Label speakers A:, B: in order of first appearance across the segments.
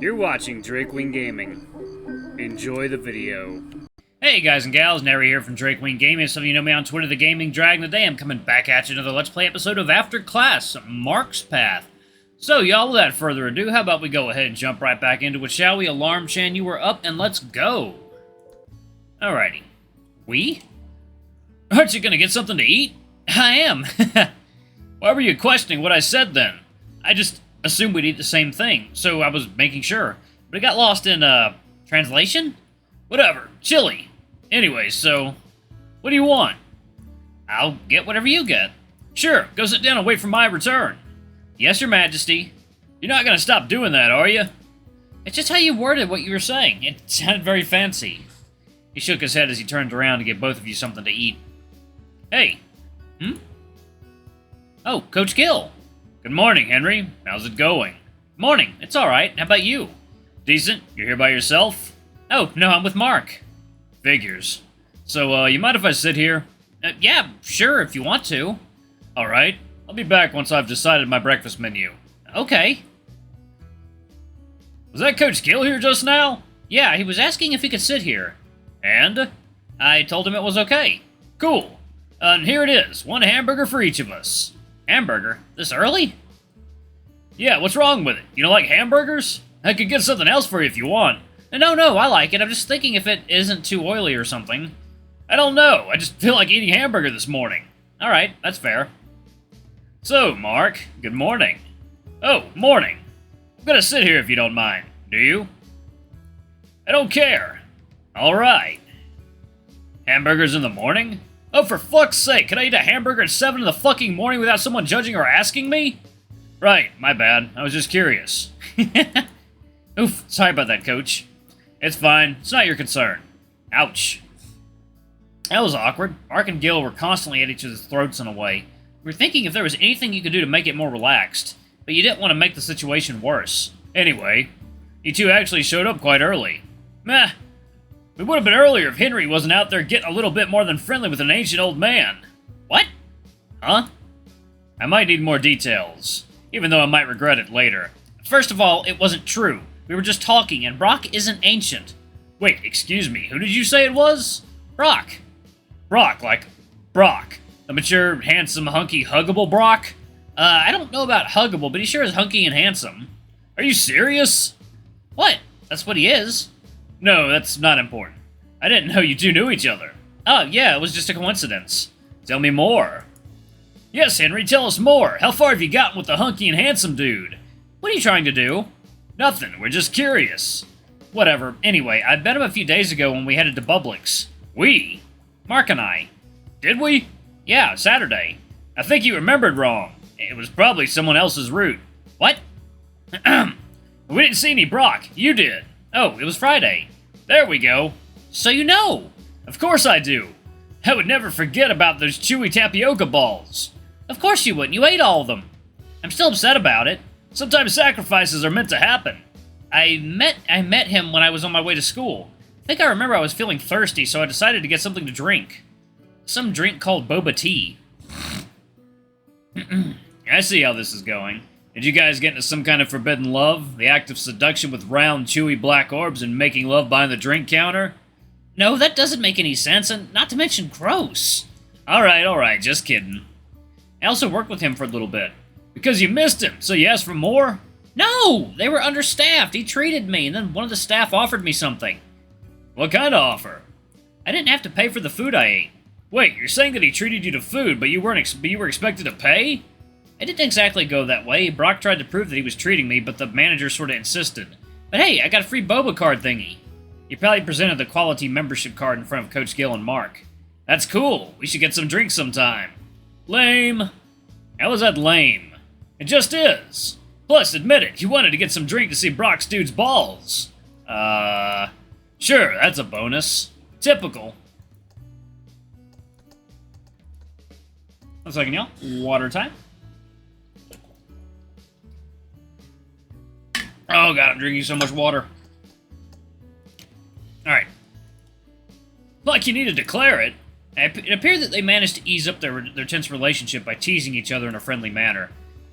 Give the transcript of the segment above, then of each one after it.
A: You're watching Drakewing Gaming. Enjoy the video.
B: Hey guys and gals, Nary here from Drakewing Gaming. Some of you know me on Twitter, The Gaming Dragon. Today I'm coming back at you another Let's Play episode of After Class, Mark's Path. So y'all, without further ado, how about we go ahead and jump right back into it, shall we? Alarm Chan, you were up and let's go. Alrighty. We? Aren't you gonna get something to eat? I am. Why were you questioning what I said then? I just assumed we'd eat the same thing, so I was making sure. But it got lost in, translation? Whatever. Chili. Anyway, so, what do you want? I'll get whatever you get. Sure, go sit down and wait for my return. Yes, Your Majesty. You're not gonna stop doing that, are you? It's just how you worded what you were saying. It sounded very fancy. He shook his head as he turned around to get both of you something to eat. Hey. Oh, Coach Gill. Good morning, Henry. How's it going? Morning. It's alright. How about you? Decent. You're here by yourself? Oh, no, I'm with Mark. Figures. So, you mind if I sit here? Yeah, sure, if you want to. Alright. I'll be back once I've decided my breakfast menu. Okay. Was that Coach Gill here just now? Yeah, he was asking if he could sit here. And? I told him it was okay. Cool. And here it is. One hamburger for each of us. Hamburger? This early? Yeah, what's wrong with it? You don't like hamburgers? I could get something else for you if you want. No, I like it. I'm just thinking if it isn't too oily or something. I don't know. I just feel like eating hamburger this morning. Alright, that's fair. So, Mark, good morning. Oh, morning. I'm gonna sit here if you don't mind. Do you? I don't care. Alright. Hamburgers in the morning? Oh, for fuck's sake, can I eat a hamburger at 7 in the fucking morning without someone judging or asking me? Right, my bad. I was just curious. Oof, sorry about that, Coach. It's fine. It's not your concern. Ouch. That was awkward. Mark and Gil were constantly at each other's throats in a way. We were thinking if there was anything you could do to make it more relaxed, but you didn't want to make the situation worse. Anyway, you two actually showed up quite early. Meh. We would have been earlier if Henry wasn't out there getting a little bit more than friendly with an ancient old man. What? Huh? I might need more details, even though I might regret it later. First of all, it wasn't true. We were just talking, and Brock isn't ancient. Wait, excuse me, who did you say it was? Brock. Brock, like Brock. The mature, handsome, hunky, huggable Brock? I don't know about huggable, but he sure is hunky and handsome. Are you serious? What? That's what he is. No, that's not important. I didn't know you two knew each other. Oh, yeah, it was just a coincidence. Tell me more. Yes, Henry, tell us more. How far have you gotten with the hunky and handsome dude? What are you trying to do? Nothing, we're just curious. Whatever. Anyway, I met him a few days ago when we headed to Publix. We? Mark and I. Did we? Yeah, Saturday. I think you remembered wrong. It was probably someone else's route. What? We didn't see any Brock. You did. Oh, it was Friday. There we go. So you know. Of course I do. I would never forget about those chewy tapioca balls. Of course you wouldn't. You ate all of them. I'm still upset about it. Sometimes sacrifices are meant to happen. I met him when I was on my way to school. I think I remember I was feeling thirsty, so I decided to get something to drink. Some drink called boba tea. I see how this is going. Did you guys get into some kind of forbidden love? The act of seduction with round, chewy black orbs and making love behind the drink counter? No, that doesn't make any sense, and not to mention gross. Alright, just kidding. I also worked with him for a little bit. Because you missed him, so you asked for more? No! They were understaffed. He treated me, and then one of the staff offered me something. What kind of offer? I didn't have to pay for the food I ate. Wait, you're saying that he treated you to food, but you were expected to pay? It didn't exactly go that way. Brock tried to prove that he was treating me, but the manager sort of insisted. But hey, I got a free boba card thingy. He probably presented the quality membership card in front of Coach Gill and Mark. That's cool. We should get some drinks sometime. Lame. How is that lame? It just is. Plus, admit it, you wanted to get some drink to see Brock's dude's balls. Sure, that's a bonus. Typical. 1 second, y'all. Water time. Oh god, I'm drinking so much water. Alright. Like you need to declare it. It appeared that they managed to ease up their tense relationship by teasing each other in a friendly manner.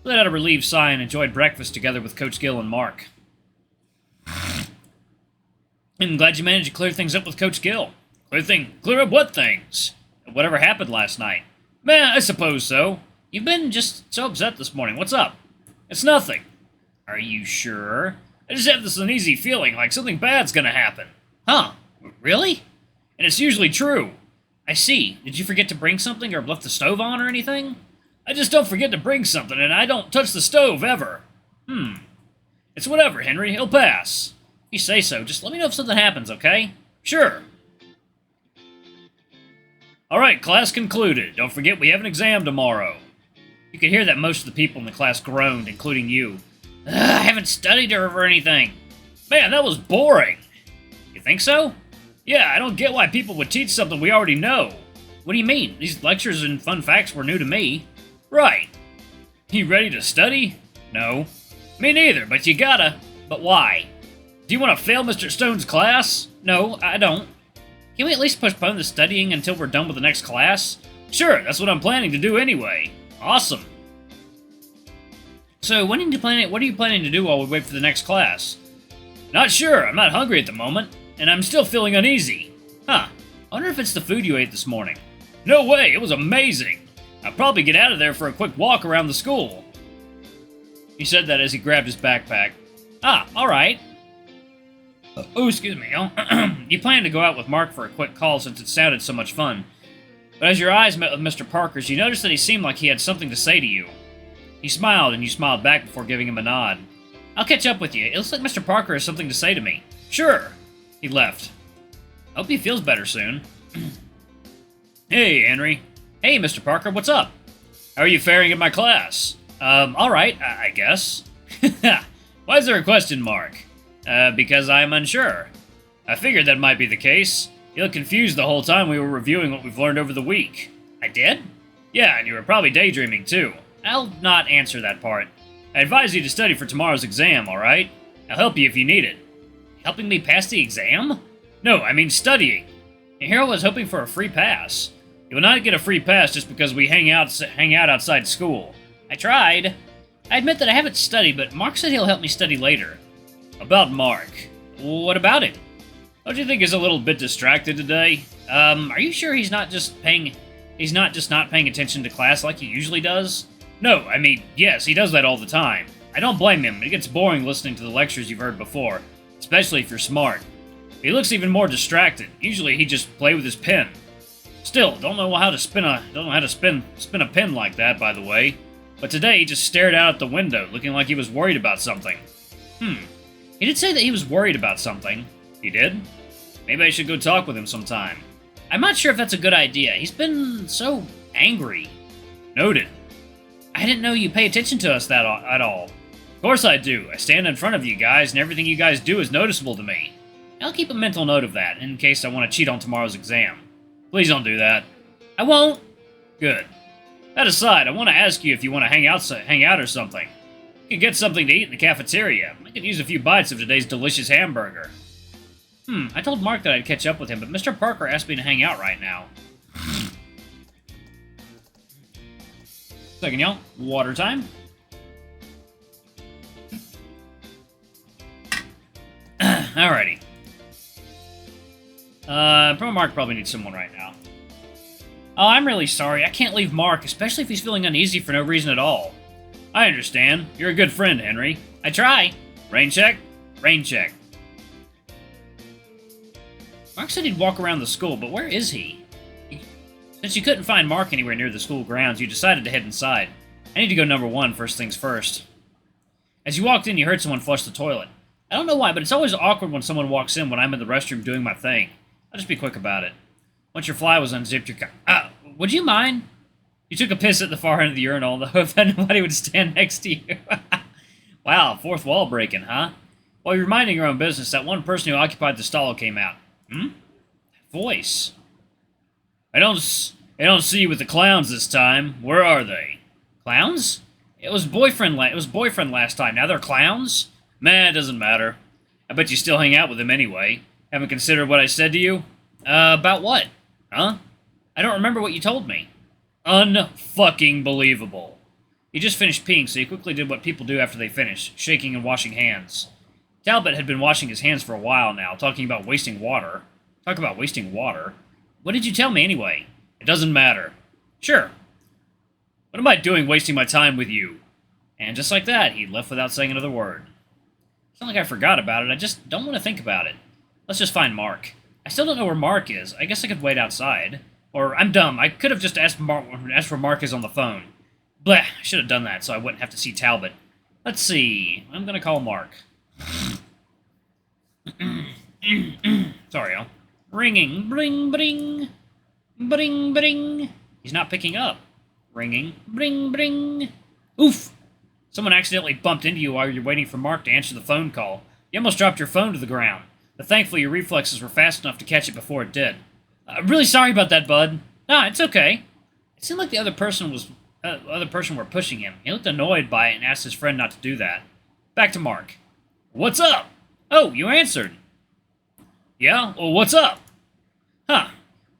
B: Let out a relieved sigh and enjoyed breakfast together with Coach Gill and Mark. I'm glad you managed to clear things up with Coach Gill. Clear up what things? Whatever happened last night. Man, I suppose so. You've been just so upset this morning. What's up? It's nothing. Are you sure? I just have this uneasy feeling like something bad's gonna happen. Huh? Really? And it's usually true. I see. Did you forget to bring something or have left the stove on or anything? I just don't forget to bring something, and I don't touch the stove ever. It's whatever, Henry. It'll pass. If you say so, just let me know if something happens, okay? Sure. Alright, class concluded. Don't forget we have an exam tomorrow. You could hear that most of the people in the class groaned, including you. I haven't studied or anything. Man, that was boring. You think so? Yeah, I don't get why people would teach something we already know. What do you mean? These lectures and fun facts were new to me. Right. You ready to study? No. Me neither, but you gotta. But why? Do you want to fail Mr. Stone's class? No, I don't. Can we at least postpone the studying until we're done with the next class? Sure, that's what I'm planning to do anyway. Awesome. So, what are you planning to do while we wait for the next class? Not sure, I'm not hungry at the moment, and I'm still feeling uneasy. Huh, I wonder if it's the food you ate this morning. No way, it was amazing. I'll probably get out of there for a quick walk around the school. He said that as he grabbed his backpack. Ah, alright. Oh, excuse me. You planned to go out with Mark for a quick call since it sounded so much fun. But as your eyes met with Mr. Parker's, you noticed that he seemed like he had something to say to you. He smiled, and you smiled back before giving him a nod. I'll catch up with you. It looks like Mr. Parker has something to say to me. Sure. He left. Hope he feels better soon. Hey, Henry. Hey, Mr. Parker, what's up? How are you faring in my class? Alright, I guess. Why is there a question mark? Because I'm unsure. I figured that might be the case. You looked confused the whole time we were reviewing what we've learned over the week. I did? Yeah, and you were probably daydreaming too. I'll not answer that part. I advise you to study for tomorrow's exam, alright? I'll help you if you need it. Helping me pass the exam? No, I mean studying. And here I was hoping for a free pass. You will not get a free pass just because we hang out outside school. I tried. I admit that I haven't studied, but Mark said he'll help me study later. About Mark. What about him? Don't you think he's a little bit distracted today? Are you sure he's not just not paying attention to class like he usually does? No, I mean, yes, he does that all the time. I don't blame him. It gets boring listening to the lectures you've heard before, especially if you're smart. He looks even more distracted. Usually he just play with his pen. Still, don't know how to spin a pen like that, by the way. But today he just stared out at the window, looking like he was worried about something. He did say that he was worried about something. He did? Maybe I should go talk with him sometime. I'm not sure if that's a good idea. He's been so angry. Noted. I didn't know you pay attention to us at all. Of course I do. I stand in front of you guys, and everything you guys do is noticeable to me. I'll keep a mental note of that, in case I want to cheat on tomorrow's exam. Please don't do that. I won't. Good. That aside, I want to ask you if you want to hang out or something. You could get something to eat in the cafeteria. I could use a few bites of today's delicious hamburger. I told Mark that I'd catch up with him, but Mr. Parker asked me to hang out right now. Second, y'all. Water time. Alrighty. Mark probably needs someone right now. Oh, I'm really sorry. I can't leave Mark, especially if he's feeling uneasy for no reason at all. I understand. You're a good friend, Henry. I try. Rain check? Rain check. Mark said he'd walk around the school, but where is he? Since you couldn't find Mark anywhere near the school grounds, you decided to head inside. I need to go number one, first things first. As you walked in, you heard someone flush the toilet. I don't know why, but it's always awkward when someone walks in when I'm in the restroom doing my thing. I'll just be quick about it. Once your fly was unzipped, would you mind? You took a piss at the far end of the urinal, though, if nobody would stand next to you. Wow, fourth wall breaking, huh? While you're minding your own business, that one person who occupied the stall came out. Voice. I don't see you with the clowns this time. Where are they? Clowns? It was boyfriend last time. Now they're clowns? Meh, it doesn't matter. I bet you still hang out with them anyway. Haven't considered what I said to you? About what? Huh? I don't remember what you told me. Unfucking believable. He just finished peeing, so he quickly did what people do after they finish, shaking and washing hands. Talbot had been washing his hands for a while now, talking about wasting water. Talk about wasting water. What did you tell me anyway? It doesn't matter. Sure. What am I doing wasting my time with you? And just like that, he left without saying another word. It's not like I forgot about it, I just don't want to think about it. Let's just find Mark. I still don't know where Mark is. I guess I could wait outside. Or, I'm dumb, I could have just asked where Mark is on the phone. Bleh, I should have done that so I wouldn't have to see Talbot. Let's see, I'm gonna call Mark. Sorry, y'all. Ringing, bring, bring. Bring, bring. He's not picking up. Ringing, bring, bring. Oof! Someone accidentally bumped into you while you're waiting for Mark to answer the phone call. You almost dropped your phone to the ground, but thankfully your reflexes were fast enough to catch it before it did. Really sorry about that, bud. Nah, it's okay. It seemed like the other person were pushing him. He looked annoyed by it and asked his friend not to do that. Back to Mark. What's up? Oh, you answered. Yeah? Well, what's up? Huh.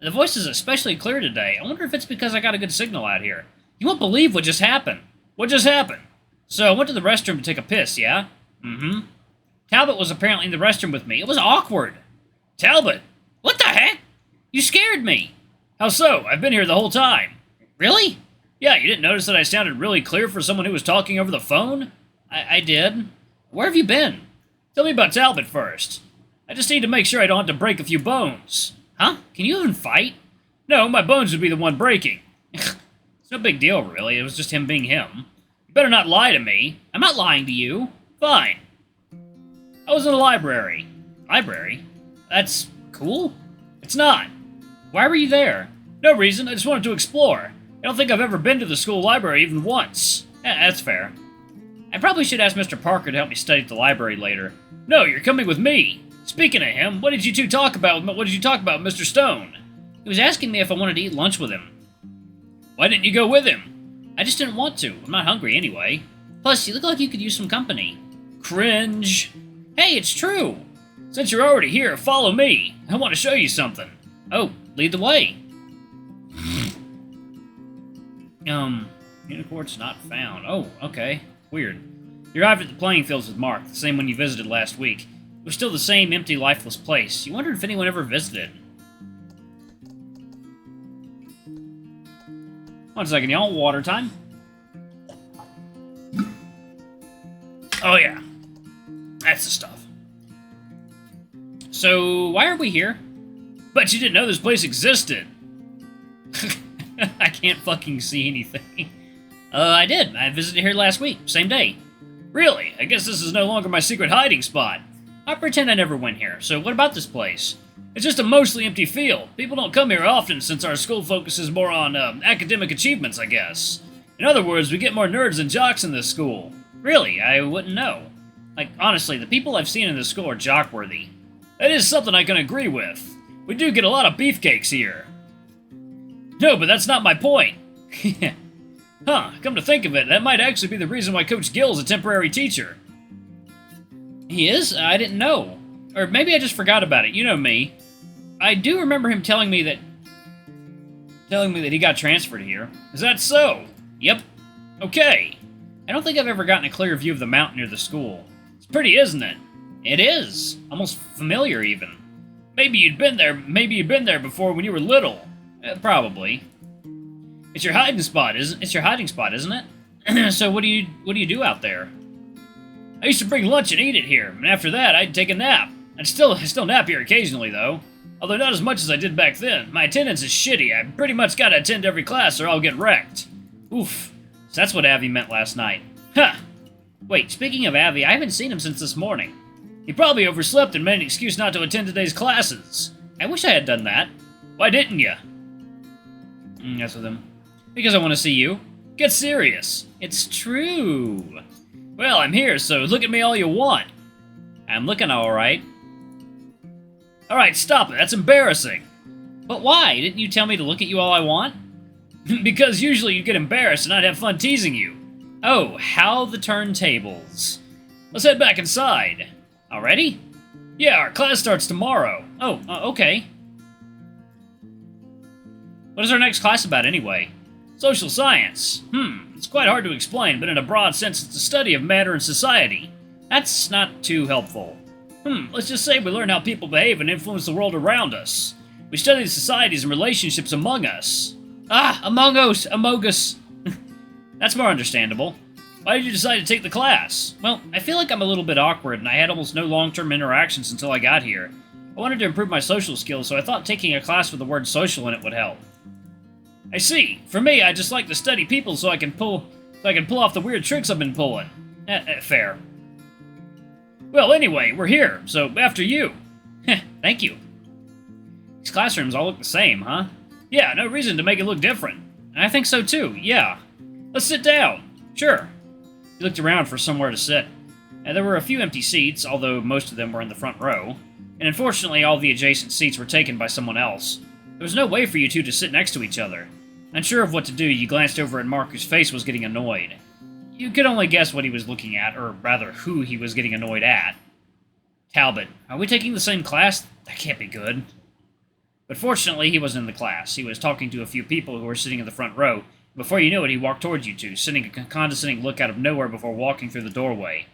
B: The voice is especially clear today. I wonder if it's because I got a good signal out here. You won't believe what just happened. What just happened? So I went to the restroom to take a piss, yeah? Mm-hmm. Talbot was apparently in the restroom with me. It was awkward. Talbot? What the heck? You scared me. How so? I've been here the whole time. Really? Yeah, you didn't notice that I sounded really clear for someone who was talking over the phone? I did. Where have you been? Tell me about Talbot first. I just need to make sure I don't have to break a few bones. Huh? Can you even fight? No, my bones would be the one breaking. It's no big deal, really. It was just him being him. You better not lie to me. I'm not lying to you. Fine. I was in the library. Library? That's cool? It's not. Why were you there? No reason. I just wanted to explore. I don't think I've ever been to the school library even once. That's fair. I probably should ask Mr. Parker to help me study at the library later. No, you're coming with me. Speaking of him, what did you two talk about? What did you talk about with Mr. Stone? He was asking me if I wanted to eat lunch with him. Why didn't you go with him? I just didn't want to. I'm not hungry anyway. Plus, you look like you could use some company. Cringe. Hey, it's true. Since you're already here, follow me. I want to show you something. Oh, lead the way. Unicorn's not found. Oh, okay. Weird. You arrived at the playing fields with Mark, the same one you visited last week. It was still the same empty, lifeless place. You wondered if anyone ever visited. One second, y'all. Water time. Oh, yeah. That's the stuff. So, why are we here? But you didn't know this place existed. I can't fucking see anything. I did. I visited here last week. Same day. Really? I guess this is no longer my secret hiding spot. I pretend I never went here. So what about this place? It's just a mostly empty field. People don't come here often since our school focuses more on academic achievements, I guess. In other words, we get more nerds than jocks in this school. Really? I wouldn't know. Like, honestly, the people I've seen in this school are jock-worthy. That is something I can agree with. We do get a lot of beefcakes here. No, but that's not my point. Huh, come to think of it, that might actually be the reason why Coach Gill's a temporary teacher. He is? I didn't know. Or maybe I just forgot about it. You know me. I do remember him telling me that he got transferred here. Is that so? Yep. Okay. I don't think I've ever gotten a clear view of the mountain near the school. It's pretty, isn't it? It is. Almost familiar, even. Maybe you'd been there before when you were little. Probably. It's your hiding spot, isn't it? So what do you do out there? I used to bring lunch and eat it here, and after that, I'd take a nap. I still nap here occasionally, though. Although not as much as I did back then. My attendance is shitty. I pretty much gotta attend every class or I'll get wrecked. Oof. So that's what Avi meant last night. Huh. Wait, speaking of Avi, I haven't seen him since this morning. He probably overslept and made an excuse not to attend today's classes. I wish I had done that. Why didn't you? Yes, with him. Because I want to see you. Get serious. It's true. Well, I'm here, so look at me all you want. I'm looking alright. Alright, stop it. That's embarrassing. But why? Didn't you tell me to look at you all I want? Because usually you'd get embarrassed and I'd have fun teasing you. Oh, how the turntables. Let's head back inside. Already? Yeah, our class starts tomorrow. Oh, okay. What is our next class about anyway? Social science. It's quite hard to explain, but in a broad sense it's the study of matter and society. That's not too helpful. Let's just say we learn how people behave and influence the world around us. We study the societies and relationships among us. Among us. That's more understandable. Why did you decide to take the class? Well, I feel like I'm a little bit awkward, and I had almost no long-term interactions until I got here. I wanted to improve my social skills, so I thought taking a class with the word social in it would help. I see. For me, I just like to study people so I can pull off the weird tricks I've been pulling. Fair. Well, anyway, we're here, so after you. Thank you. These classrooms all look the same, huh? Yeah, no reason to make it look different. I think so too, yeah. Let's sit down. Sure. He looked around for somewhere to sit. There were a few empty seats, although most of them were in the front row, and unfortunately all the adjacent seats were taken by someone else. There was no way for you two to sit next to each other. Unsure of what to do, you glanced over at Mark, whose face was getting annoyed. You could only guess what he was looking at, or rather, who he was getting annoyed at. Talbot, are we taking the same class? That can't be good. But fortunately, he wasn't in the class. He was talking to a few people who were sitting in the front row. Before you knew it, he walked towards you two, sending a condescending look out of nowhere before walking through the doorway.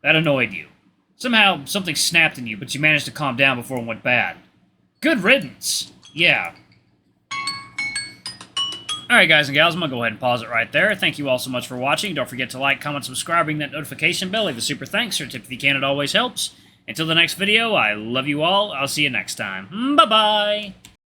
B: That annoyed you. Somehow, something snapped in you, but you managed to calm down before it went bad. Good riddance! Yeah. Alright guys and gals, I'm going to go ahead and pause it right there. Thank you all so much for watching. Don't forget to like, comment, subscribe, ring that notification bell, leave a super thanks, or a tip if you can, it always helps. Until the next video, I love you all. I'll see you next time. Bye-bye!